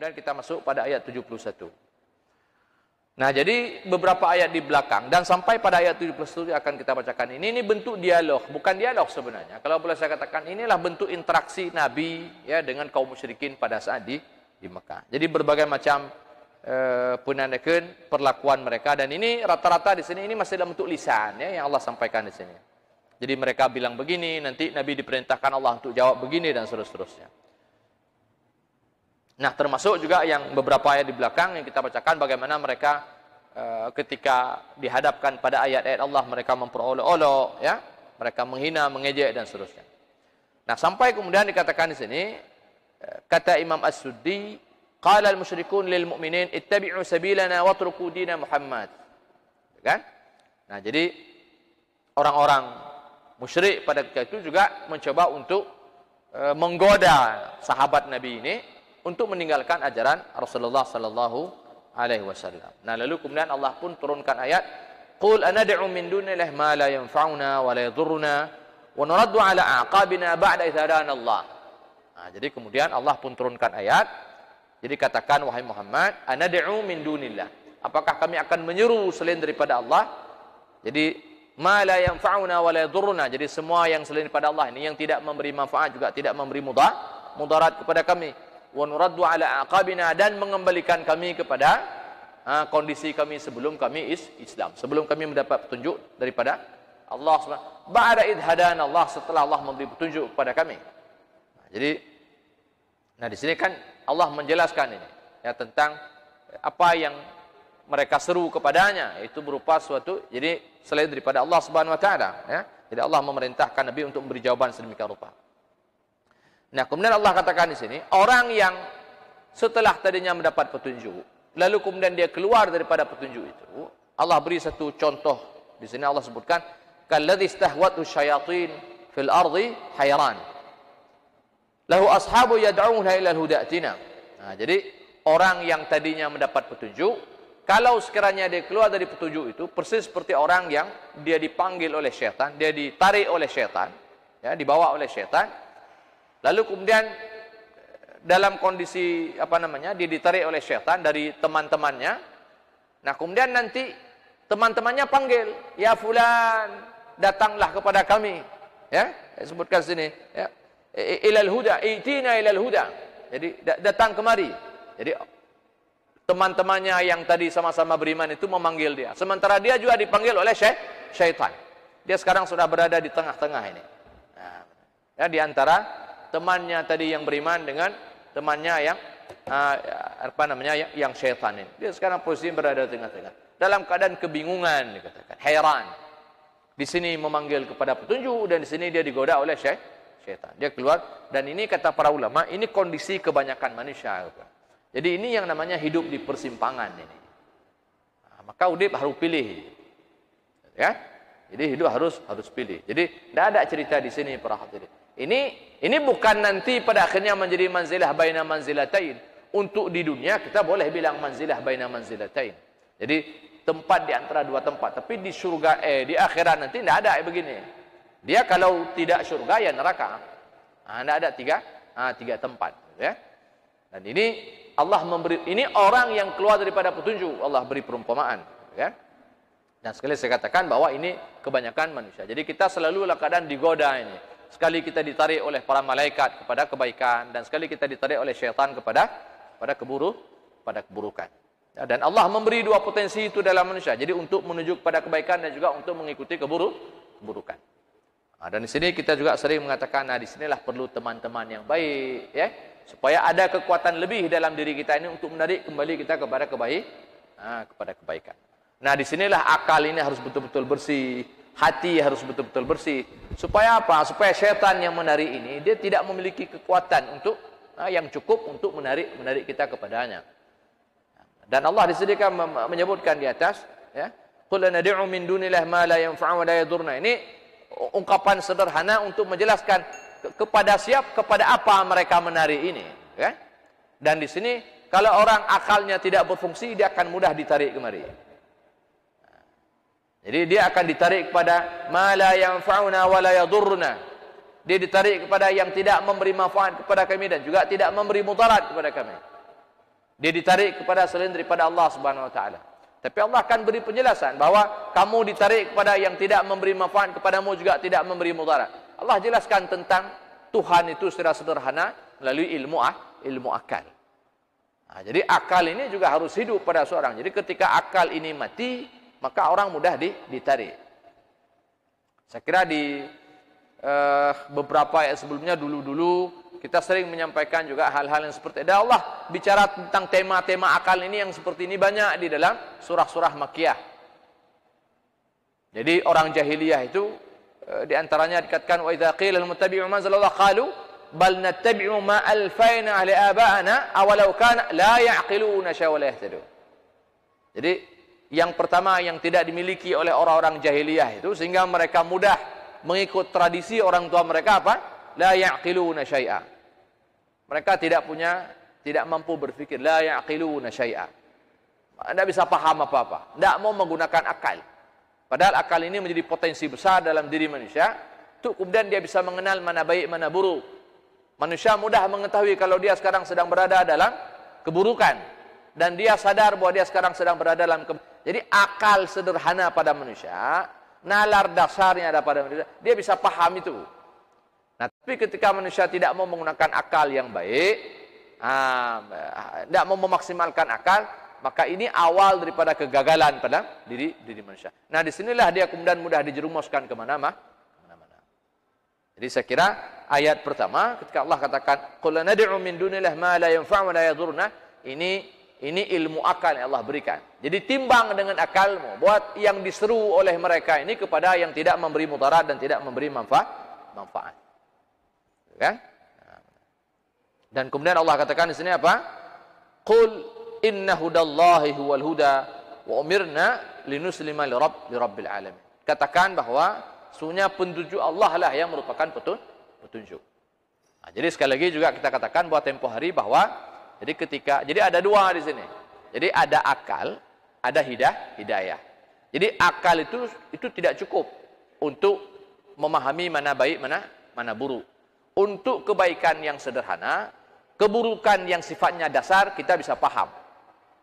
Kemudian kita masuk pada ayat 71. Nah, jadi beberapa ayat di belakang dan sampai pada ayat 71 akan kita bacakan ini bentuk dialog, bukan dialog sebenarnya. Kalau boleh saya katakan, inilah bentuk interaksi Nabi ya dengan kaum musyrikin pada saat di Mekah. Jadi berbagai macam penandakan perlakuan mereka, dan ini rata-rata di sini ini masih dalam bentuk lisan ya yang Allah sampaikan di sini. Jadi mereka bilang begini, nanti Nabi diperintahkan Allah untuk jawab begini dan seterusnya. Nah, termasuk juga yang beberapa ayat di belakang yang kita bacakan bagaimana mereka ketika dihadapkan pada ayat-ayat Allah mereka memperolok-olok ya, mereka menghina, mengejek dan seterusnya. Nah, sampai kemudian dikatakan di sini kata Imam As-Suddi, qala al-musyrikun lil mu'minin ittabi'u sabilana watruku dina Muhammad. Kan? Nah, jadi orang-orang musyrik pada ketika itu juga mencoba untuk menggoda sahabat Nabi ini untuk meninggalkan ajaran Rasulullah sallallahu alaihi wasallam. Nah, lalu kemudian Allah pun turunkan ayat, "Qul anad'u min dunillahi ma la yanfa'una wa la yadhurruna wa nuraddu 'ala a'qabina ba'da idh hadana Allah." Nah, jadi kemudian Allah pun turunkan ayat. Jadi katakan wahai Muhammad, anad'u min dunillah. Apakah kami akan menyeru selain daripada Allah? Jadi ma la yanfa'una wa la yadhurruna. Jadi semua yang selain daripada Allah ini yang tidak memberi manfaat juga tidak memberi mudarat kepada kami. Wa nuraddu ala aqabina, dan mengembalikan kami kepada kondisi kami sebelum kami Islam, sebelum kami mendapat petunjuk daripada Allah Subhanahu. Ba'da idh hadana Allah, setelah Allah memberi petunjuk kepada kami. Nah, di sini kan Allah menjelaskan ini ya tentang apa yang mereka seru kepadanya, itu berupa suatu jadi selain daripada Allah Subhanahu wa taala ya. Jadi Allah memerintahkan Nabi untuk memberi jawaban sedemikian rupa. Nah, kemudian Allah katakan di sini, orang yang setelah tadinya mendapat petunjuk, lalu kemudian dia keluar daripada petunjuk itu, Allah beri satu contoh. Di sini Allah sebutkan, kalladzi istahwatu syayatin fil ardi hayran. Lahu ashabu yad'una ila al-hudatina. Nah, jadi orang yang tadinya mendapat petunjuk, kalau sekiranya dia keluar dari petunjuk itu, persis seperti orang yang dia dipanggil oleh syaitan, dia ditarik oleh syaitan, ya, dibawa oleh syaitan. Lalu kemudian dalam kondisi dia ditarik oleh syaitan dari teman-temannya. Nah, kemudian nanti teman-temannya panggil, ya fulan, datanglah kepada kami. Ya, saya sebutkan sini, ya. Ilal huda, itina ilal huda. Jadi datang kemari. Jadi teman-temannya yang tadi sama-sama beriman itu memanggil dia. Sementara dia juga dipanggil oleh syaitan. Dia sekarang sudah berada di tengah-tengah ini. Nah, ya, di antara temannya tadi yang beriman dengan temannya yang yang syaitan ini. Dia sekarang posisi berada di tengah-tengah. Dalam keadaan kebingungan dikatakan, heran. Di sini memanggil kepada petunjuk dan di sini dia digoda oleh syaitan. Dia keluar, dan ini kata para ulama, ini kondisi kebanyakan manusia. Jadi ini yang namanya hidup di persimpangan ini. Nah, maka udip harus pilih. Ya. Jadi hidup harus pilih. Jadi tidak ada cerita di sini para hadirin. Ini bukan nanti pada akhirnya menjadi manzilah baina manzilatain. Untuk di dunia kita boleh bilang manzilah baina manzilatain. Jadi tempat di antara dua tempat. Tapi di surga di akhirat nanti tidak ada begini. Dia kalau tidak surga ya neraka. Tidak ada tiga tempat. Ya. Dan ini Allah memberi, ini orang yang keluar daripada petunjuk, Allah beri perumpamaan. Ya. Dan sekali saya katakan bahwa ini kebanyakan manusia. Jadi kita selalu dalam keadaan digoda ini. Sekali kita ditarik oleh para malaikat kepada kebaikan, dan sekali kita ditarik oleh syaitan kepada keburukan. Ya, dan Allah memberi dua potensi itu dalam manusia. Jadi untuk menuju kepada kebaikan dan juga untuk mengikuti keburukan. Nah, dan di sini kita juga sering mengatakan, nah disinilah perlu teman-teman yang baik, ya, supaya ada kekuatan lebih dalam diri kita ini untuk menarik kembali kita kepada kebaikan. Nah, disinilah akal ini harus betul-betul bersih, hati harus betul-betul bersih. Supaya apa? Supaya syaitan yang menarik ini dia tidak memiliki kekuatan untuk yang cukup untuk menarik kita kepadanya. Dan Allah di sini kan menyebutkan di atas, ya, qul nad'u min dunillahi ma la yanfa'u wa la yadurna. Ini ungkapan sederhana untuk menjelaskan kepada apa mereka menarik ini, ya. Dan di sini kalau orang akalnya tidak berfungsi, dia akan mudah ditarik kemari. Jadi dia akan ditarik kepada ma la yanfa'una wa la yadurruna. Dia ditarik kepada yang tidak memberi manfaat kepada kami dan juga tidak memberi mudarat kepada kami. Dia ditarik kepada selain daripada Allah Subhanahu wa taala. Tapi Allah akan beri penjelasan bahwa kamu ditarik kepada yang tidak memberi manfaat, kepadamu juga tidak memberi mudarat. Allah jelaskan tentang Tuhan itu secara sederhana melalui ilmu akal. Nah, jadi akal ini juga harus hidup pada seorang. Jadi ketika akal ini mati, maka orang mudah ditarik. Saya kira di beberapa ayat sebelumnya dulu kita sering menyampaikan juga hal-hal yang seperti itu. Allah bicara tentang tema-tema akal ini yang seperti ini banyak di dalam surah-surah Makkiyah. Jadi orang jahiliyah itu di antaranya dikatakan wa idza qila lahum ittabi'u ma anzalallahu qalu bal nattabi'u ma alfayna ala aba'ana awalau kana la ya'qiluna syai'an wa la yahtadun. Jadi yang pertama yang tidak dimiliki oleh orang-orang jahiliyah itu sehingga mereka mudah mengikut tradisi orang tua mereka apa? La ya'qiluna syai'a. Mereka tidak mampu berfikir. La ya'qiluna syai'a. Tidak bisa paham apa-apa. Tidak mau menggunakan akal. Padahal akal ini menjadi potensi besar dalam diri manusia. Untuk kemudian dia bisa mengenal mana baik, mana buruk. Manusia mudah mengetahui kalau dia sekarang sedang berada dalam keburukan. Dan dia sadar bahwa dia sekarang sedang berada dalam keburukan. Jadi akal sederhana pada manusia, nalar dasarnya ada pada manusia, dia bisa paham itu. Nah, tapi ketika manusia tidak mau menggunakan akal yang baik, tidak mau memaksimalkan akal, maka ini awal daripada kegagalan pada diri manusia. Nah, disinilah dia kemudian mudah dijerumuskan kemana-mana. Jadi saya kira ayat pertama ketika Allah katakan qul nad'u min dunillahi ma la yanfa'u wa la yadhuruna, ini ilmu akal yang Allah berikan. Jadi timbang dengan akalmu buat yang diseru oleh mereka ini kepada yang tidak memberi mudarat dan tidak memberi manfaat. Kan? Dan kemudian Allah katakan di sini apa? Qul inna hudallahi huwal huda wa umirna linuslima lirabbil alamin. Katakan bahwa sesungguhnya petunjuk Allah lah yang merupakan petunjuk. Nah, jadi sekali lagi juga kita katakan bahwa tempo hari bahwa jadi ada dua di sini. Jadi ada akal, ada hidayah. Jadi akal itu tidak cukup untuk memahami mana baik, mana buruk. Untuk kebaikan yang sederhana, keburukan yang sifatnya dasar kita bisa paham.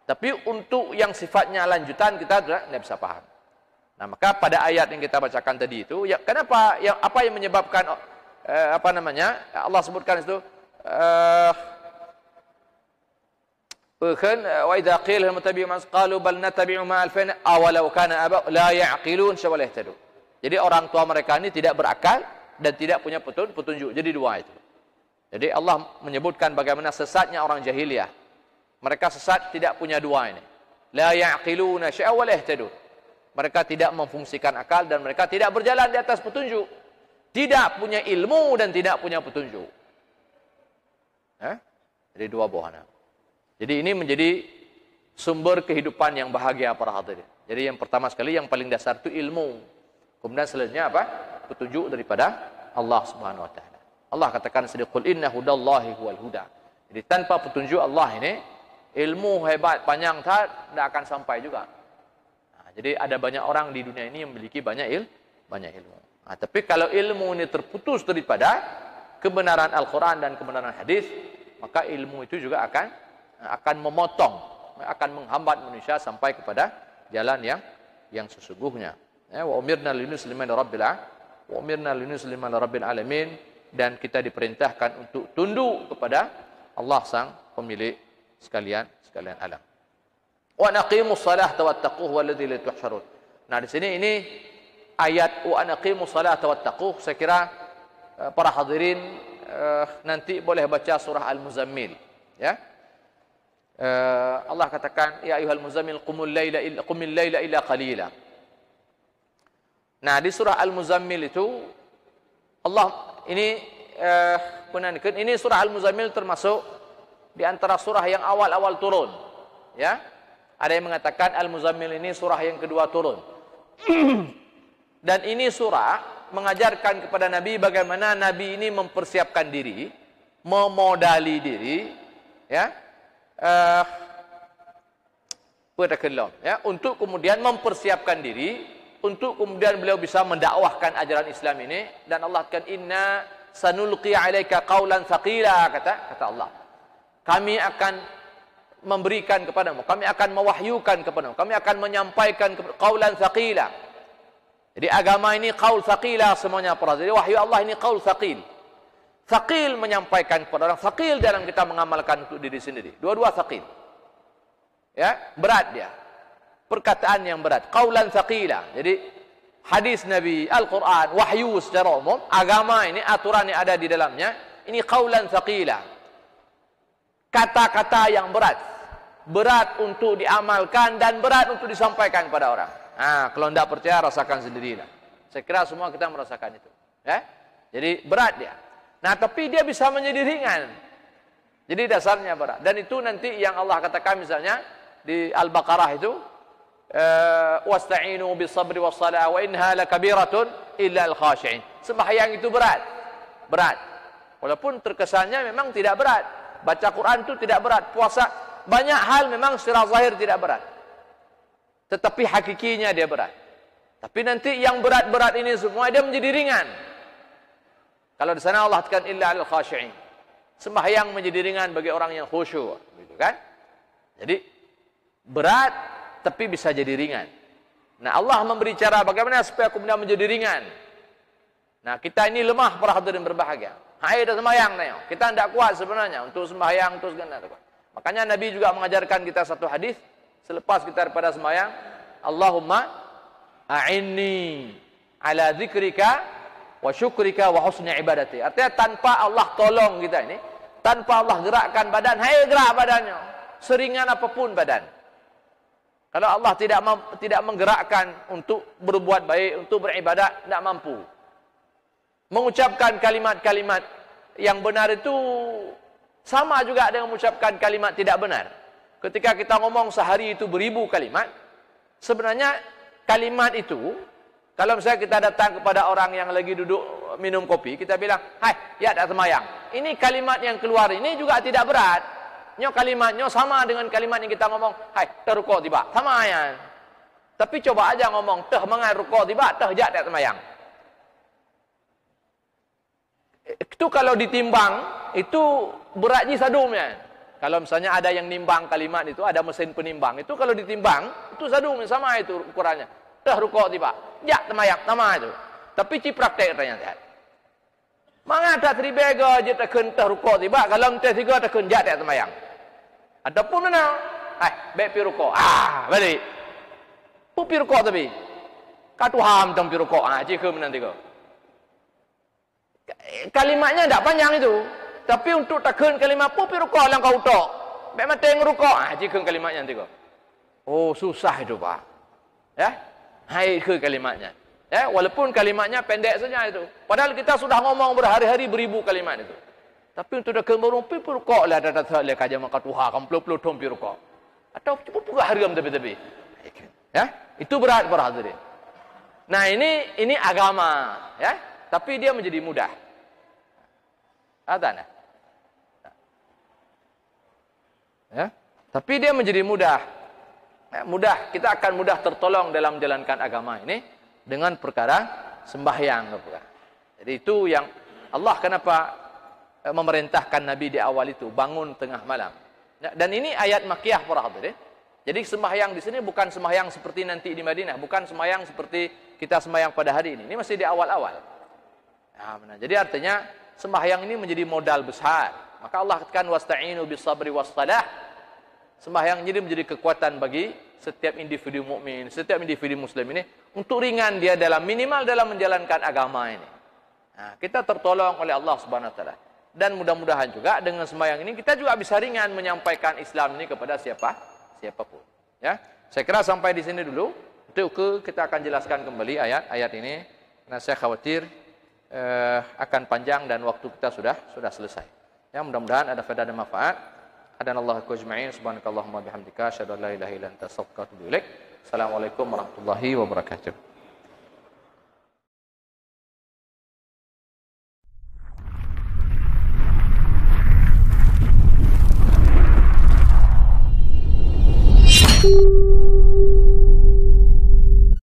Tapi untuk yang sifatnya lanjutan kita tidak bisa paham. Nah, maka pada ayat yang kita bacakan tadi itu, ya kenapa? Apa yang menyebabkan Allah sebutkan itu wa idza qila lahum ittabi'u ma qalu bal nattabi'u ma alfayna awalau kana aba la ya'qilun syai'an wa la yahtadun. Jadi orang tua mereka ini tidak berakal dan tidak punya petunjuk. Jadi dua itu. Jadi Allah menyebutkan bagaimana sesatnya orang jahiliyah. Mereka sesat tidak punya dua ini. La ya'qiluna syai'an wa la yahtadun. Mereka tidak memfungsikan akal dan mereka tidak berjalan di atas petunjuk. Tidak punya ilmu dan tidak punya petunjuk. Jadi dua buahnya. Jadi ini menjadi sumber kehidupan yang bahagia para hadirin. Jadi yang pertama sekali yang paling dasar itu ilmu. Kemudian selanjutnya apa? Petunjuk daripada Allah Subhanahu wa taala. Allah katakan qul inna hudallahi huwal huda. Jadi tanpa petunjuk Allah ini ilmu hebat panjang tidak akan sampai juga. Nah, jadi ada banyak orang di dunia ini yang memiliki banyak ilmu. Nah, tapi kalau ilmu ini terputus daripada kebenaran Al-Qur'an dan kebenaran hadis, maka ilmu itu juga akan memotong, akan menghambat manusia sampai kepada jalan yang sesungguhnya. Wa umirna linuslima lirabbil alamin, dan kita diperintahkan untuk tunduk kepada Allah sang pemilik sekalian alam. Wa naqimus salata wattaquhu walladzi la tuhsyarun. Nah, di sini ini ayat wa naqimus salata wattaquhu, saya kira para hadirin nanti boleh baca surah Al-Muzammil, ya. Allah katakan ya ayyuhal muzammil qumil laila illa qalila. Nah, di surah Al-Muzammil itu Allah ini ini surah Al-Muzammil termasuk di antara surah yang awal-awal turun, ya. Ada yang mengatakan Al-Muzammil ini surah yang kedua turun. Dan ini surah mengajarkan kepada Nabi bagaimana Nabi ini mempersiapkan diri, memodali diri, ya. Untuk kemudian mempersiapkan diri, untuk kemudian beliau bisa mendakwahkan ajaran Islam ini. Dan Allah katakan inna sanulqi alaika qaulan thaqila, kata Allah, kami akan memberikan kepadamu, kami akan mewahyukan kepadamu, kami akan menyampaikan qaulan thaqila. Jadi agama ini qaul thaqila semuanya para. Jadi wahyu Allah ini qaul thaqil. Thaqil menyampaikan kepada orang, thaqil dalam kita mengamalkan untuk diri sendiri. Dua-dua thaqil. Ya, berat dia. Perkataan yang berat, qaulan thaqila. Jadi hadis Nabi, Al-Qur'an, wahyu secara umum, agama ini aturan yang ada di dalamnya, ini qaulan thaqila. Kata-kata yang berat. Berat untuk diamalkan dan berat untuk disampaikan kepada orang. Kalau tidak percaya, rasakan sendirilah. Saya kira semua kita merasakan itu. Ya? Jadi berat dia. Nah, tapi dia bisa menjadi ringan. Jadi dasarnya berat. Dan itu nanti yang Allah katakan misalnya di Al-Baqarah itu, wasta'inu bis-sabri was-salah wa innaha lakabiratun illa al-khashi'in. Sembahyang itu berat. Berat. Walaupun terkesannya memang tidak berat. Baca Quran itu tidak berat. Puasa banyak hal memang secara zahir tidak berat. Tetapi hakikinya dia berat. Tapi nanti yang berat-berat ini semua dia menjadi ringan. Kalau di sana Allah katakan illa al-khashi'in. Sembahyang menjadi ringan bagi orang yang khusyuk, gitu kan? Jadi berat tapi bisa jadi ringan. Nah, Allah memberi cara bagaimana supaya kemudian menjadi ringan. Nah, kita ini lemah para hadirin berbahagia. Hai dah sembahyang nih. Kita tidak kuat sebenarnya untuk sembahyang terus kan. Makanya Nabi juga mengajarkan kita satu hadis selepas kita daripada sembahyang, Allahumma a'inni ala dzikrika wa syukrika wa husni ibadati. Artinya tanpa Allah tolong kita ini, tanpa Allah gerakkan badan, hai gerak badannya, seringan apapun badan. Kalau Allah tidak menggerakkan untuk berbuat baik, untuk beribadat, tidak mampu. Mengucapkan kalimat-kalimat yang benar itu sama juga dengan mengucapkan kalimat tidak benar. Ketika kita ngomong sehari itu beribu kalimat, sebenarnya kalimat itu, kalau misalnya kita datang kepada orang yang lagi duduk minum kopi, kita bilang, hai, ya tak semayang. Ini kalimat yang keluar ini juga tidak berat. Kalimatnya sama dengan kalimat yang kita ngomong, hai, terukuk tiba, sama ya. Tapi coba aja ngomong, teh mangan rukuk tiba, teh jak tak semayang. Itu kalau ditimbang, itu beratnya sadumnya. Kalau misalnya ada yang nimbang kalimat itu, ada mesin penimbang, itu kalau ditimbang, itu sadumnya, sama itu ukurannya. Dah rukuk tiba, jak temayang, sama itu. Tapi ci praktek ternyata. Mangata tribega je tekan tah rukuk tiba, kalau menteh tiga tekan jak tak temayang. Adapun mana? Baik pi rukuk. Balik. Pu pi rukuk tapi. Katuham tong pi rukuk. Ci ke menan tiga. Kalimatnya tidak panjang itu, tapi untuk tekan kalimat pu pi rukuk lang kau tok. Baik mate ngerukuk. Ci ke kalimatnya tiga. Oh, susah itu, Pak. Ya? Hai ke kalimatnya. Ya, walaupun kalimatnya pendek saja itu. Padahal kita sudah ngomong berhari-hari beribu kalimat itu. Tapi untuk dah kemurung pi rukuk lah dah le kaja maka tuha kamplo-plo tom pi rukuk. Atau cukup juga hargam tapi. Ya, itu berat para hadirin. Nah, ini agama, ya. Tapi dia menjadi mudah. Ada nah. Ya. Tapi dia menjadi mudah. Ya, mudah, kita akan mudah tertolong dalam menjalankan agama ini dengan perkara sembahyang. Jadi itu yang Allah kenapa memerintahkan Nabi di awal itu, bangun tengah malam. Ya, dan ini ayat Makkiyah para hadirin. Jadi sembahyang di sini bukan sembahyang seperti nanti di Madinah, bukan sembahyang seperti kita sembahyang pada hari ini. Ini masih di awal-awal. Nah, jadi artinya sembahyang ini menjadi modal besar. Maka Allah katakan wasta'inu bis-sabri was-salah. Sembahyang jadi menjadi kekuatan bagi setiap individu mukmin, setiap individu muslim ini untuk ringan dia dalam minimal dalam menjalankan agama ini. Nah, kita tertolong oleh Allah Subhanahu wa taala. Dan mudah-mudahan juga dengan sembahyang ini kita juga bisa ringan menyampaikan Islam ini kepada siapapun. Ya. Saya kira sampai di sini dulu. Untuk kita akan jelaskan kembali ayat-ayat ini karena saya khawatir akan panjang dan waktu kita sudah selesai. Ya, mudah-mudahan ada faedah dan manfaat. Hadanallahu ajma'in subhanakallahumma bihamdika asyhadu an la ilaha illa anta astaghfiruka wa atubu ilaik. Assalamualaikum warahmatullahi wabarakatuh.